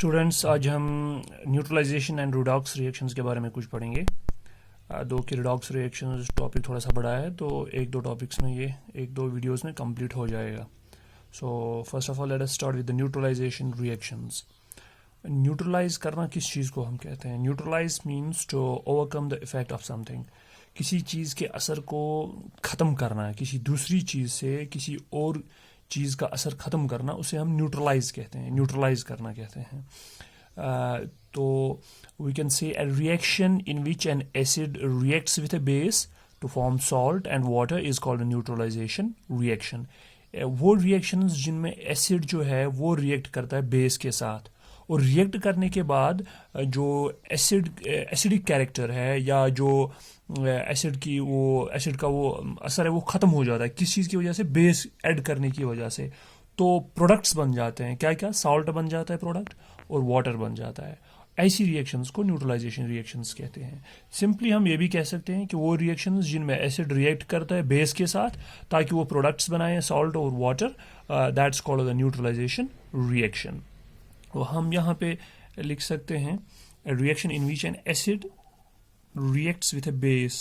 Students, आज हम neutralisation and redox reactions के बारे में कुछ पढ़ेंगे। दो की रिडॉक्स रिएक्शंस टॉपिक थोड़ा सा बड़ा है, तो एक दो टॉपिक्स में ये एक दो वीडियोस में कंप्लीट हो जाएगा। So first of all let us start with the neutralisation reactions. Neutralise करना किस चीज़ को हम कहते हैं? Neutralise means to overcome the effect of something. किसी चीज़ के असर को ख़त्म करना है, किसी दूसरी चीज़ से किसी और चीज़ का असर ख़त्म करना, उसे हम न्यूट्रलाइज कहते हैं, न्यूट्रलाइज करना कहते हैं। तो we can say a reaction in which an acid reacts with a base to form salt and water is called a neutralization reaction। वो रिएक्शंस जिनमें एसिड जो है वो रिएक्ट करता है बेस के साथ, और रिएक्ट करने के बाद जो एसिडिक कैरेक्टर है या जो एसिड का वो असर है वो ख़त्म हो जाता है। किस चीज़ की वजह से? बेस ऐड करने की वजह से। तो प्रोडक्ट्स बन जाते हैं, क्या क्या? सॉल्ट बन जाता है प्रोडक्ट, और वाटर बन जाता है। ऐसी रिएक्शंस को न्यूट्रलाइजेशन रिएक्शंस कहते हैं। सिंपली हम ये भी कह सकते हैं कि वो रिएक्शंस जिनमें एसिड रिएक्ट करता है बेस के साथ ताकि वो प्रोडक्ट्स बनाए, सॉल्ट और water, that's called the neutralisation reaction. तो हम यहाँ पे लिख सकते हैं reaction in which an acid reacts with a base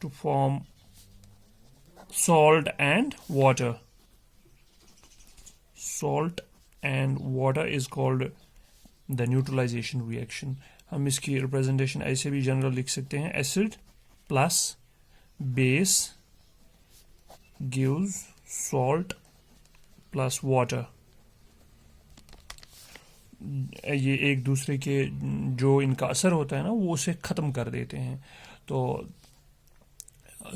to form salt and water. Salt and water is called the neutralization reaction। हम इसकी रिप्रेजेंटेशन ऐसे भी जनरल लिख सकते हैं, acid plus base gives salt plus water। ये एक दूसरे के जो इनका असर होता है ना वो उसे ख़त्म कर देते हैं। तो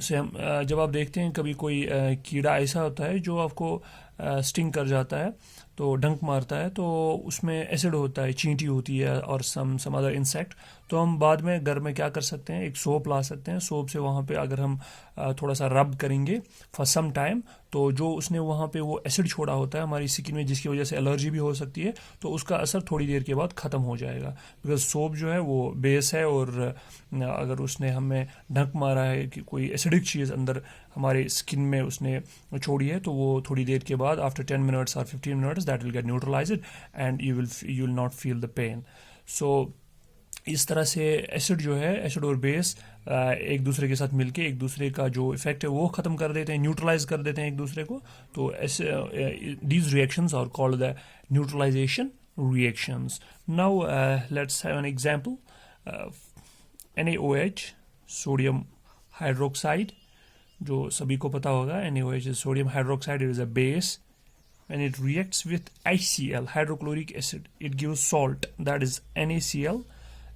जब आप देखते हैं कभी कोई कीड़ा ऐसा होता है जो आपको स्टिंग कर जाता है, तो डंक मारता है, तो उसमें एसिड होता है, चींटी होती है और सम अदर इंसेक्ट। तो हम बाद में घर में क्या कर सकते हैं, एक सोप ला सकते हैं। सोप से वहाँ पे अगर हम थोड़ा सा रब करेंगे फॉर सम टाइम, तो जो उसने वहाँ पे वो एसिड छोड़ा होता है हमारी स्किन में, जिसकी वजह से एलर्जी भी हो सकती है, तो उसका असर थोड़ी देर के बाद ख़त्म हो जाएगा। बिकॉज सोप जो है वो बेस है, और अगर उसने हमें डंक मारा है कि कोई एसिडिक चीज़ अंदर हमारे स्किन में उसने छोड़ी है, तो वो थोड़ी देर के बाद आफ्टर 10 मिनट्स और 15 minutes that will get neutralised and you will not feel the pain. So इस तरह से एसिड जो है, एसिड और बेस एक दूसरे के साथ मिलके एक दूसरे का जो इफेक्ट है वो ख़त्म कर देते हैं, न्यूट्रलाइज कर देते हैं एक दूसरे को। तो these reactions are called the neutralization reactions। Now let's have an example। NaOH, sodium hydroxide, जो सभी को पता होगा, NaOH is sodium hydroxide, it is a base। When it reacts with HCl, hydrochloric acid, it gives salt, that is NaCl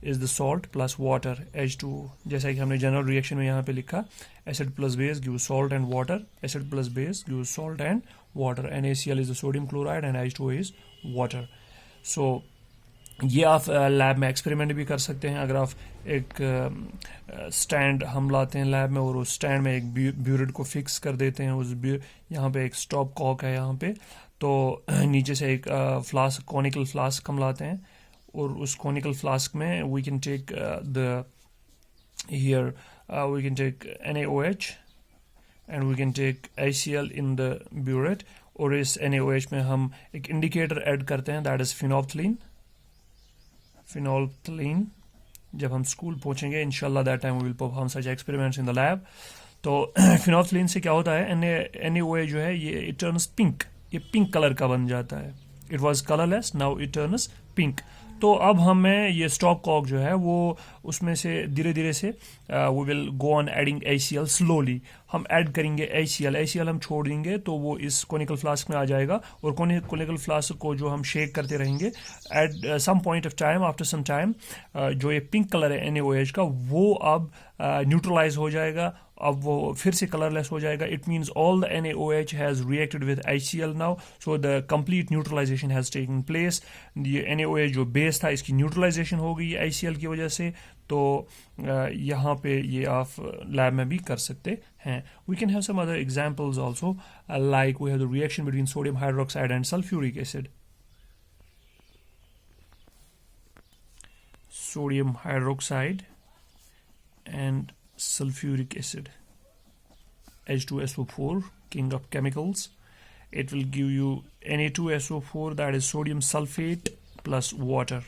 is the salt plus water, H2। जैसा कि हमने general reaction में यहाँ पे लिखा, acid plus base gives salt and water, acid plus base gives salt and water। NaCl is the sodium chloride and H2O is water। So ये आप lab में एक्सपेरिमेंट भी कर सकते हैं। अगर आप एक स्टैंड हम लाते हैं लैब में, और उस स्टैंड में एक ब्यूरेट को फिक्स कर देते हैं, उस यहाँ पे एक स्टॉप कॉक है यहाँ पे, तो नीचे से एक फ्लास्क, कॉनिकल फ्लास्क हम लाते हैं, और उस कॉनिकल फ्लास्क में we can take we can take NaOH and we can take HCl in the burette, और इस NaOH में हम एक इंडिकेटर ऐड करते हैं, दैट इज फिनोल्फ्थलीन। जब हम स्कूल पहुंचेंगे इंशाल्लाह that time we will perform such experiments in the lab. तो फिनोल्फ्थलीन से क्या होता है, NaOH जो है ये इट टर्न्स पिंक, ये पिंक कलर का बन जाता है। It was colourless, now it turns pink. तो अब हमें ये स्टॉप कॉक जो है वो उसमें से धीरे धीरे से we will go on adding HCl slowly. हम ऐड करेंगे HCl हम छोड़ देंगे तो वो इस कॉनिकल फ्लास्क में आ जाएगा, और कॉनिकल फ्लास्क को जो हम शेक करते रहेंगे, at some point of time, after some time, जो ये पिंक कलर है NaOH का, वो अब न्यूट्रलाइज हो जाएगा, अब वो फिर से कलरलेस हो जाएगा। It means all the NaOH has reacted with HCl now, so the complete neutralisation has taken place. ये NaOH जो बेस था इसकी न्यूट्रलाइजेशन हो गई HCl की वजह से। तो यहाँ पे ये आप लैब में भी कर सकते हैं। We can have some other examples also, like we have the reaction between sodium hydroxide and sulphuric acid. Sodium hydroxide and sulfuric acid, H2SO4, king of chemicals, it will give you Na2SO4, that is sodium sulfate plus water.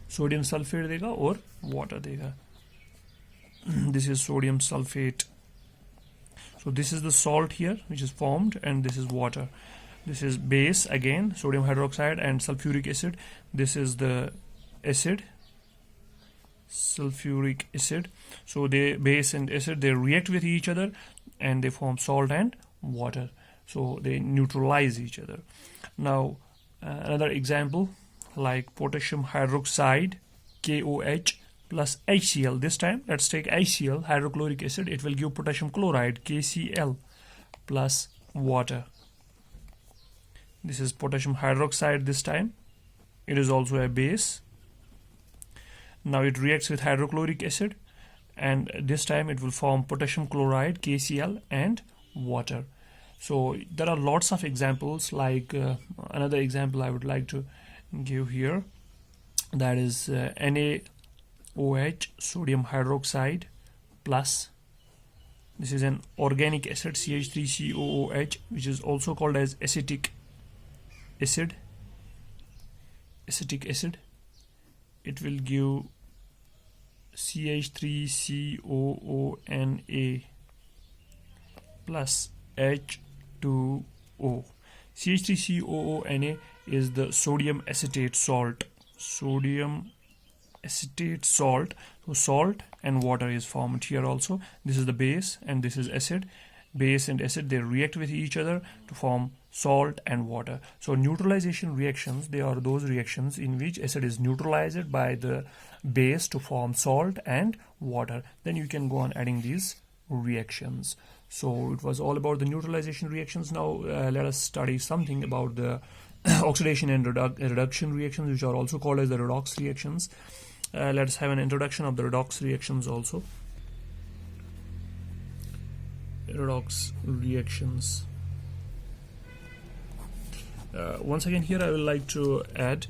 Sodium sulfate देगा और water देगा. This is sodium sulfate. So this is the salt here which is formed, and this is water. This is base, again sodium hydroxide and sulfuric acid. This is the acid, sulfuric acid. So the base and acid, they react with each other and they form salt and water. So they neutralize each other. Now another example, like potassium hydroxide, KOH plus HCl. This time let's take HCl, hydrochloric acid. It will give potassium chloride, KCl plus water. This is potassium hydroxide this time. It is also a base. Now it reacts with hydrochloric acid, and this time it will form potassium chloride, KCl, and water. So there are lots of examples, like another example I would like to give here, that is NaOH, sodium hydroxide plus, this is an organic acid, CH3COOH, which is also called as acetic acid. It will give CH3COONA plus H2O. CH3COONA is the sodium acetate salt. So salt and water is formed here also. This is the base and this is acid. Base and acid, they react with each other to form salt and water. So neutralization reactions, they are those reactions in which acid is neutralized by the base to form salt and water. Then you can go on adding these reactions. So it was all about the neutralization reactions. Now let us study something about the oxidation and reduction reactions, which are also called as the redox reactions. Let's have an introduction of the redox reactions also. Redox reactions. Once again, here I would like to add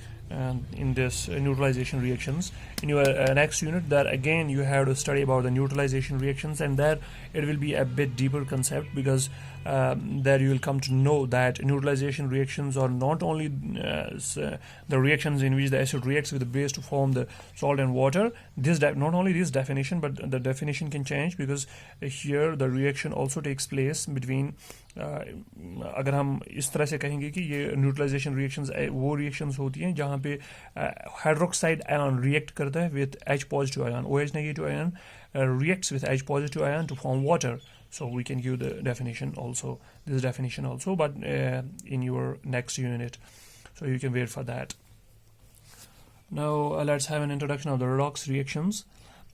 in this neutralization reactions, in your next unit, that again you have to study about the neutralization reactions, and there it will be a bit deeper concept, because there you will come to know that neutralization reactions are not only the reactions in which the acid reacts with the base to form the salt and water. This not only this definition, but the definition can change, because here the reaction also takes place between अगर हम इस तरह से कहेंगे कि ये neutralisation reactions वो reactions होती हैं जहाँ पे हाइड्रोक्साइड आयन रिएक्ट करता है with H positive ion. OH negative ion reacts with H positive ion to form water. So we can give the definition also, this definition also, but in your next unit. So you can wait for that. Now let's have an introduction of the redox reactions.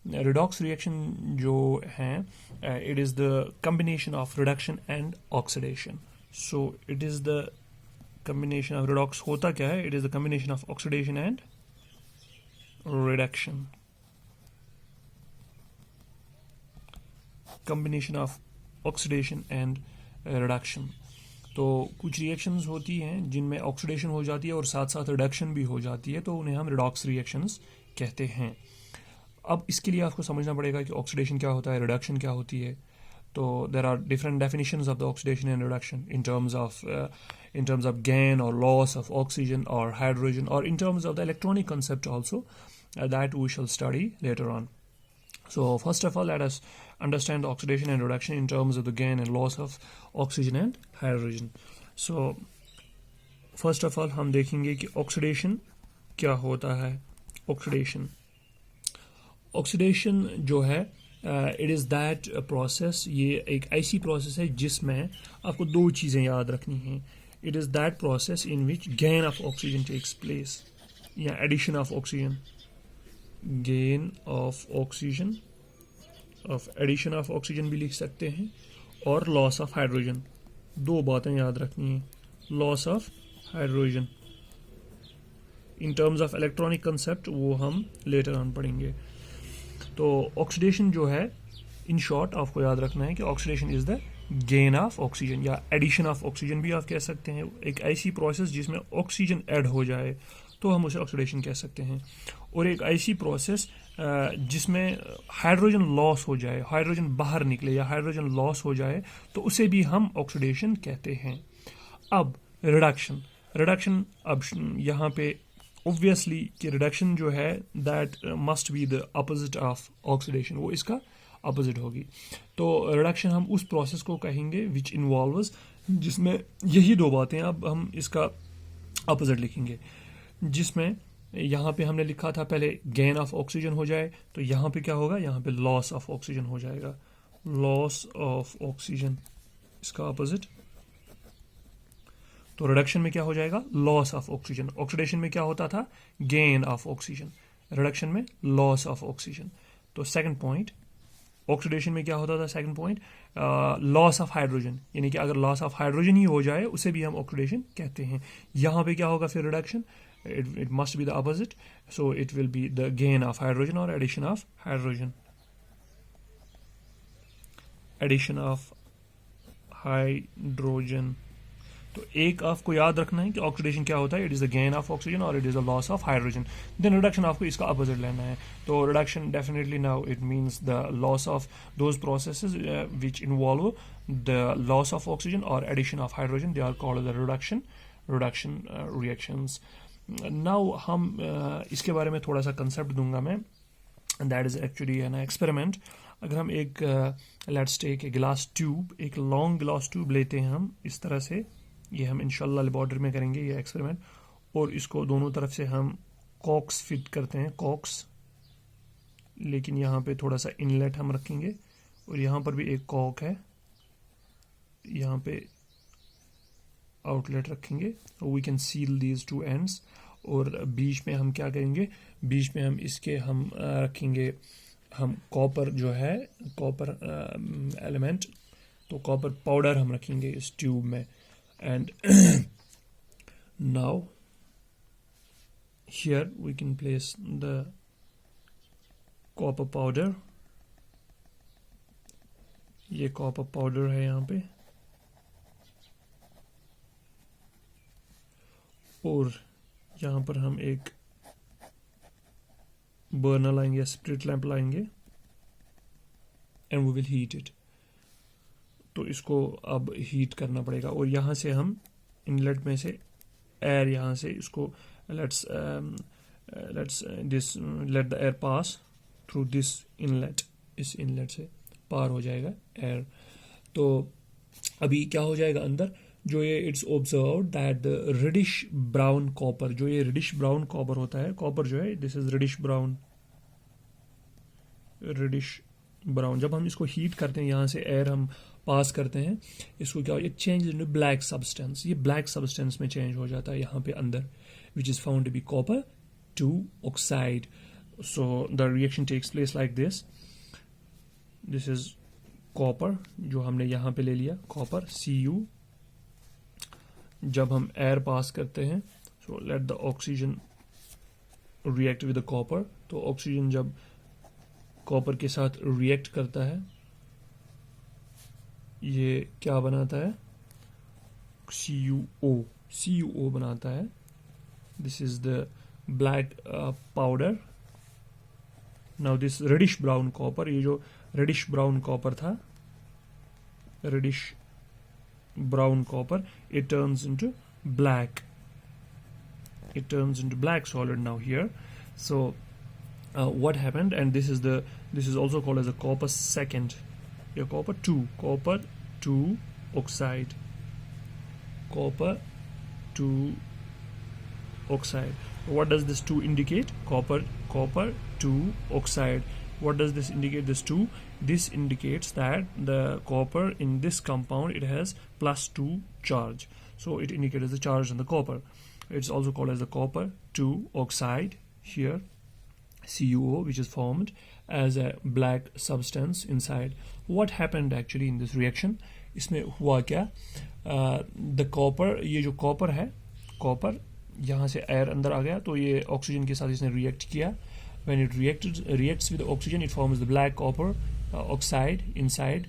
Redox reaction जो है, it is the combination of reduction and oxidation. So it is the combination of redox. होता क्या है? It is the combination of oxidation and reduction. Combination of oxidation and reduction. तो कुछ reactions होती हैं जिनमें ऑक्सीडेशन हो जाती है और साथ साथ रिडक्शन भी हो जाती है, तो उन्हें हम रिडॉक्स रिएक्शंस कहते हैं. अब इसके लिए आपको समझना पड़ेगा कि ऑक्सीडेशन क्या होता है, रिडक्शन क्या होती है. तो there are different definitions of the oxidation and reduction in terms of gain और लॉस ऑफ ऑक्सीजन और हाइड्रोजन, और in terms of the electronic concept also that we shall study later on. So first of all, let us understand the oxidation and reduction in terms of the gain and loss of oxygen and hydrogen. So first of all हम देखेंगे कि oxidation क्या होता है. Oxidation जो है, it is that process, ये एक ऐसी process है जिसमें आपको दो चीज़ें याद रखनी हैं. It is that process in which gain of oxygen takes place, या addition of oxygen, gain of oxygen, of addition of oxygen भी लिख सकते हैं, और loss of hydrogen. दो बातें याद रखनी हैं. Loss of hydrogen in terms of electronic concept वो हम later on पढ़ेंगे. तो ऑक्सीडेशन जो है, इन शॉर्ट आपको याद रखना है कि oxidation is the gain of oxygen या एडिशन ऑफ ऑक्सीजन भी आप कह सकते हैं. एक ऐसी प्रोसेस जिसमें ऑक्सीजन ऐड हो जाए तो हम उसे ऑक्सीडेशन कह सकते हैं, और एक ऐसी प्रोसेस जिसमें हाइड्रोजन लॉस हो जाए, हाइड्रोजन बाहर निकले या हाइड्रोजन लॉस हो जाए, तो उसे भी हम ऑक्सीडेशन कहते हैं। अब रिडक्शन, रिडक्शन अब यहाँ पे ऑब्वियसली कि रिडक्शन जो है that must be the opposite of oxidation, वो इसका अपोजिट होगी। तो रिडक्शन हम उस प्रोसेस को कहेंगे विच इन्वॉल्व्स, जिसमें यही दो बातें, अब हम इसका अपोजिट लिखेंगे, जिसमें यहाँ पे हमने लिखा था पहले गेन ऑफ ऑक्सीजन हो जाए, तो यहाँ पे क्या होगा, यहाँ पे लॉस ऑफ ऑक्सीजन हो जाएगा, लॉस ऑफ ऑक्सीजन इसका अपोजिट। तो रिडक्शन में क्या हो जाएगा, लॉस ऑफ ऑक्सीजन। ऑक्सीडेशन में क्या होता था, गेन ऑफ ऑक्सीजन, रिडक्शन में लॉस ऑफ ऑक्सीजन। तो सेकंड पॉइंट, ऑक्सीडेशन में क्या होता था, second point loss of hydrogen, यानी कि अगर लॉस ऑफ हाइड्रोजन ही हो जाए उसे भी हम ऑक्सीडेशन कहते हैं। यहाँ पे क्या होगा फिर reduction, it must be the opposite, so it will be the gain of hydrogen or addition of hydrogen, addition of hydrogen। तो एक आपको याद रखना है कि ऑक्सीडेशन क्या होता है, it is the gain of oxygen और it is the loss of hydrogen. Then reduction आपको इसका अपोजिट लेना है। तो reduction definitely now it means the loss of those processes which involve the loss of oxygen और addition of hydrogen, they are called the reduction reactions. Now हम इसके बारे में थोड़ा सा कंसेप्ट दूंगा मैं, that is actually an experiment. अगर हम एक let's take a glass tube, एक लॉन्ग ग्लास ट्यूब लेते हैं हम इस तरह से, ये हम इंशाल्लाह लेबोरेटरी में करेंगे ये एक्सपेरिमेंट, और इसको दोनों तरफ से हम कॉक्स फिट करते हैं, कॉक्स, लेकिन यहाँ पे थोड़ा सा इनलेट हम रखेंगे और यहाँ पर भी एक कॉक है, यहाँ पे आउटलेट रखेंगे, we can seal these two ends. और बीच में हम क्या करेंगे, बीच में हम इसके हम रखेंगे हम कॉपर जो है, कॉपर एलिमेंट, तो कॉपर पाउडर हम रखेंगे इस ट्यूब में। And now here we can place the copper powder, ये कॉपर पाउडर है यहाँ पे, और यहाँ पर हम एक बर्नर लाएंगे या स्प्रिट लैंप लाएंगे and we will heat it. तो इसको अब हीट करना पड़ेगा और यहाँ से हम इनलेट में से एयर, यहाँ से इसको let's let the air pass through this inlet, इस इनलेट से पार हो जाएगा एयर। तो अभी क्या हो जाएगा अंदर, जो ये it's observe that the reddish brown copper, जो ये रेडिश ब्राउन कॉपर होता है, कॉपर जो है this is reddish brown, reddish brown. जब हम इसको हीट करते हैं, यहाँ से एयर हम पास करते हैं, इसको क्या हो, ये चेंज इनटू ब्लैक सब्सटेंस, ये ब्लैक सब्सटेंस में चेंज हो जाता है यहाँ पे अंदर, which is found to be copper two oxide. So the reaction takes place like this, this is copper जो हमने यहाँ पे ले लिया, कॉपर Cu। जब हम एयर पास करते हैं, so let the oxygen react with the copper, तो ऑक्सीजन जब कॉपर के साथ रिएक्ट करता है, ये क्या बनाता है, CuO बनाता है। This is the black powder. Now this reddish brown copper, ये जो रेडिश ब्राउन कॉपर था, reddish brown copper, it turns into black, it turns into black solid now here. So what happened, and this is also called as a copper second, yeah, copper 2 oxide, copper 2 oxide. What does this 2 indicate? Copper 2 oxide. What does this indicate, this 2? This indicates that the copper in this compound, it has +2 charge. So it indicates the charge on the copper. It's also called as the copper 2 oxide here, CuO, which is formed as a black substance inside. What happened actually in this reaction? इसमें हुआ क्या? The copper, ये जो copper है, copper यहाँ से air अंदर आ गया, तो ये ऑक्सीजन के साथ इसने react किया. When it reacts with the oxygen, it forms the black copper oxide inside.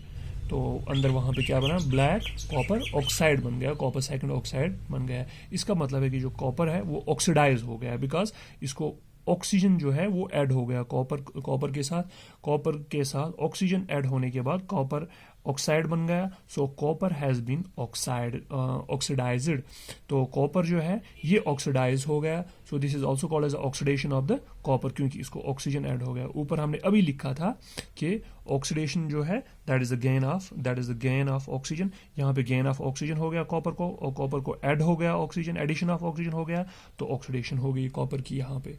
तो अंदर वहाँ पे क्या बना, ब्लैक कॉपर ऑक्साइड बन गया, कॉपर सेकंड ऑक्साइड बन गया। इसका मतलब है कि जो कॉपर है वो ऑक्सीडाइज हो गया, बिकॉज इसको ऑक्सीजन जो है वो ऐड हो गया कॉपर के साथ ऑक्सीजन ऐड होने के बाद कॉपर ऑक्साइड बन गया. So copper has been oxidized. तो कॉपर जो है ये ऑक्सीडाइज हो गया. So this is also called as oxidation of the copper, क्योंकि इसको ऑक्सीजन ऐड हो गया. ऊपर हमने अभी लिखा था कि ऑक्सीडेशन जो है that is the gain of oxygen. यहाँ पे गेन ऑफ ऑक्सीजन हो गया कॉपर को, और कॉपर को ऐड हो गया ऑक्सीजन, एडिशन ऑफ ऑक्सीजन हो गया, तो ऑक्सीडेशन हो गई कॉपर की यहाँ पे.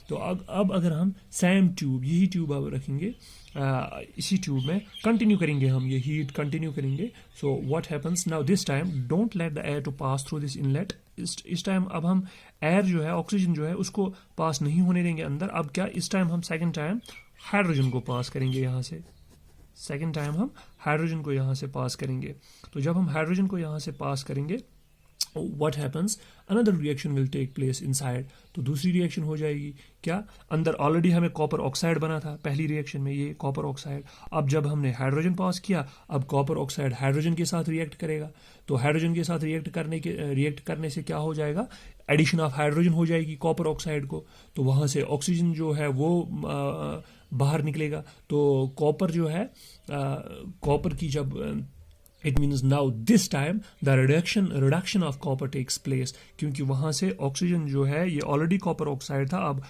तो अब अगर हम सेम ट्यूब, यही ट्यूब अब रखेंगे, इसी ट्यूब में कंटिन्यू करेंगे, हम ये हीट कंटिन्यू करेंगे. So what happens now, this time don't let the air to pass through this inlet. इस टाइम अब हम एयर जो है, ऑक्सीजन जो है, उसको पास नहीं होने देंगे अंदर. अब क्या, इस टाइम हम सेकेंड टाइम हाइड्रोजन को पास करेंगे यहाँ से. सेकेंड टाइम हम हाइड्रोजन को यहाँ से पास करेंगे. तो जब हम हाइड्रोजन को यहाँ से पास करेंगे, what happens, another reaction will take place inside. तो दूसरी रिएक्शन हो जाएगी. क्या, अंदर ऑलरेडी हमें कॉपर ऑक्साइड बना था पहली रिएक्शन में, ये कॉपर ऑक्साइड. अब जब हमने हाइड्रोजन पास किया, अब कॉपर ऑक्साइड हाइड्रोजन के साथ रिएक्ट करेगा. तो हाइड्रोजन के साथ रिएक्ट करने से क्या हो जाएगा, एडिशन ऑफ हाइड्रोजन हो जाएगी कॉपर ऑक्साइड को. तो वहाँ से ऑक्सीजन जो है वो बाहर निकलेगा. तो कॉपर जो है, कॉपर की जब it means now this time the reduction of copper takes place, क्योंकि वहाँ से ऑक्सीजन जो है, ये ऑलरेडी कॉपर ऑक्साइड था, अब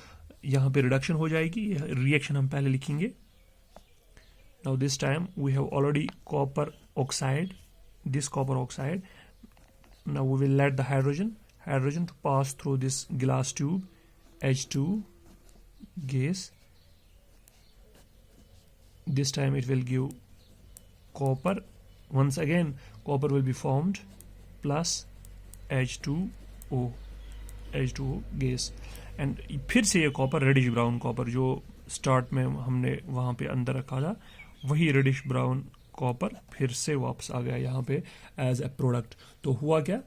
यहाँ पे रिडक्शन हो जाएगी. रिएक्शन हम पहले लिखेंगे. now this time we have already copper oxide, this copper oxide. now we will let the hydrogen to pass through this glass tube, H2 gas. this time it will give copper. Once again copper will be formed plus H2O gas, and फिर से ये copper, reddish brown copper जो start में हमने वहाँ पे अंदर रखा था, वही रेडिश ब्राउन कॉपर फिर से वापस आ गया यहाँ पे एज ए प्रोडक्ट. तो हुआ क्या,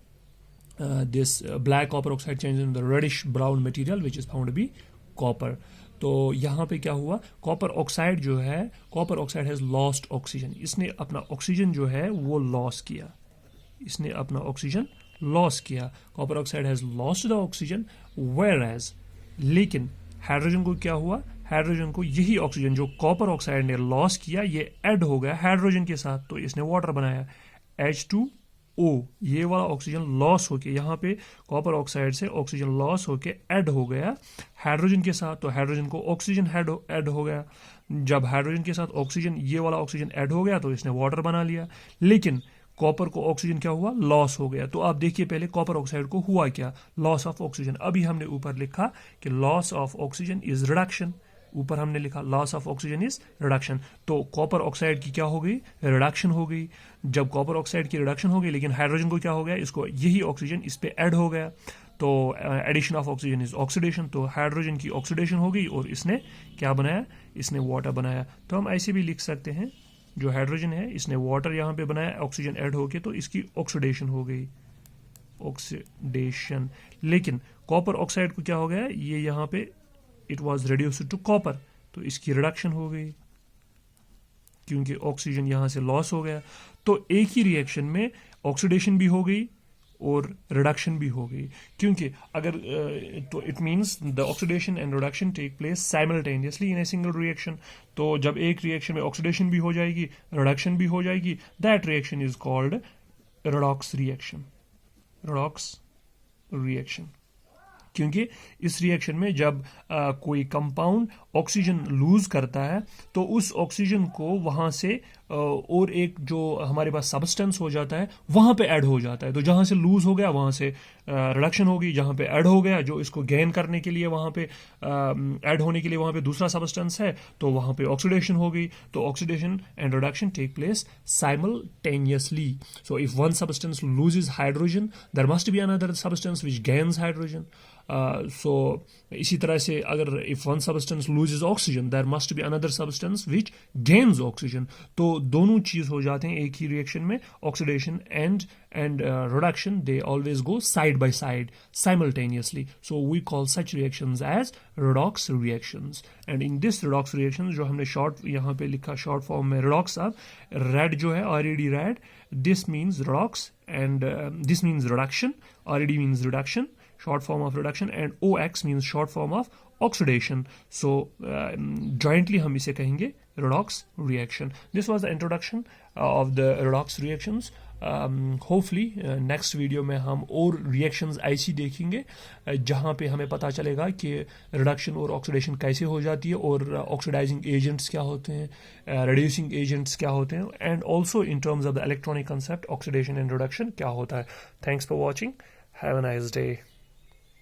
this black copper oxide change in the reddish brown material which is found to be copper. तो यहाँ पे क्या हुआ, कॉपर ऑक्साइड जो है, copper oxide has lost oxygen. इसने अपना ऑक्सीजन जो है वो लॉस किया. Copper oxide has lost the oxygen, whereas, लेकिन हाइड्रोजन को क्या हुआ, हाइड्रोजन को यही ऑक्सीजन जो कॉपर ऑक्साइड ने लॉस किया, ये ऐड हो गया हाइड्रोजन के साथ. तो इसने वाटर बनाया H2O. ये वाला ऑक्सीजन लॉस होके, यहाँ पे कॉपर ऑक्साइड से ऑक्सीजन लॉस होके ऐड हो गया हाइड्रोजन के साथ. तो हाइड्रोजन को ऑक्सीजन ऐड हो गया. जब हाइड्रोजन के साथ ऑक्सीजन, ये वाला ऑक्सीजन ऐड हो गया, तो इसने वाटर बना लिया. लेकिन कॉपर को ऑक्सीजन क्या हुआ, लॉस हो गया. तो आप देखिए पहले कॉपर ऑक्साइड को हुआ क्या, लॉस ऑफ ऑक्सीजन. अभी हमने ऊपर लिखा कि loss of oxygen is reduction. ऊपर हमने लिखा loss of oxygen is reduction. तो कॉपर ऑक्साइड की क्या हो गई, रिडक्शन हो गई. जब कॉपर ऑक्साइड की रिडक्शन हो गई, लेकिन हाइड्रोजन को क्या हो गया, इसको यही ऑक्सीजन इस पे ऐड हो गया. तो addition of oxygen is oxidation. तो हाइड्रोजन की ऑक्सीडेशन हो गई और इसने क्या बनाया, इसने वाटर बनाया. तो हम ऐसे भी लिख सकते हैं, जो हाइड्रोजन है इसने वाटर यहाँ पे बनाया, ऑक्सीजन ऐड होके, तो इसकी ऑक्सीडेशन हो गई, ऑक्सीडेशन. लेकिन कॉपर ऑक्साइड को क्या हो गया, ये यहाँ पे it was reduced to copper, तो इसकी रिडक्शन हो गई क्योंकि ऑक्सीजन यहाँ से लॉस हो गया. तो एक ही रिएक्शन में ऑक्सीडेशन भी हो गई और रिडक्शन भी हो गई, क्योंकि अगर तो it means the oxidation and reduction take place simultaneously in a single reaction. तो जब एक रिएक्शन में ऑक्सीडेशन भी हो जाएगी, रिडक्शन भी हो जाएगी, that reaction is called redox reaction. क्योंकि इस रिएक्शन में जब कोई कंपाउंड ऑक्सीजन लूज करता है, तो उस ऑक्सीजन को वहां से और एक जो हमारे पास सब्सटेंस हो जाता है वहां पे ऐड हो जाता है. तो जहां से लूज हो गया वहां से रिडक्शन हो गई, जहां पे ऐड हो गया, जो इसको गेन करने के लिए वहां पे ऐड होने के लिए वहां पे दूसरा सब्सटेंस है, तो वहां पे ऑक्सीडेशन हो गई. तो oxidation and reduction take place simultaneously. So if one substance loses hydrogen, there must be another substance which gains hydrogen. So इसी तरह से अगर if one substance loses oxygen, there must be another substance which gains oxygen. तो दोनों चीज हो जाते हैं एक ही रिएक्शन में. Oxidation and reduction, they always go side by side simultaneously. So we call such reactions as redox reactions. And in this redox reactions, जो हमने short यहाँ पे लिखा short form में redox, अब red जो है already red, this means redox and this means reduction. Already means reduction, short form of reduction, and OX means short form of oxidation. So jointly हम इसे कहेंगे redox reaction. This was the introduction of the redox reactions. Hopefully next video में हम और reactions ऐसी देखेंगे जहाँ पे हमें पता चलेगा कि reduction और oxidation कैसे हो जाती है, और oxidizing agents क्या होते हैं, reducing agents क्या होते हैं, and also in terms of the electronic concept oxidation and reduction क्या होता है. Thanks for watching. Have a nice day.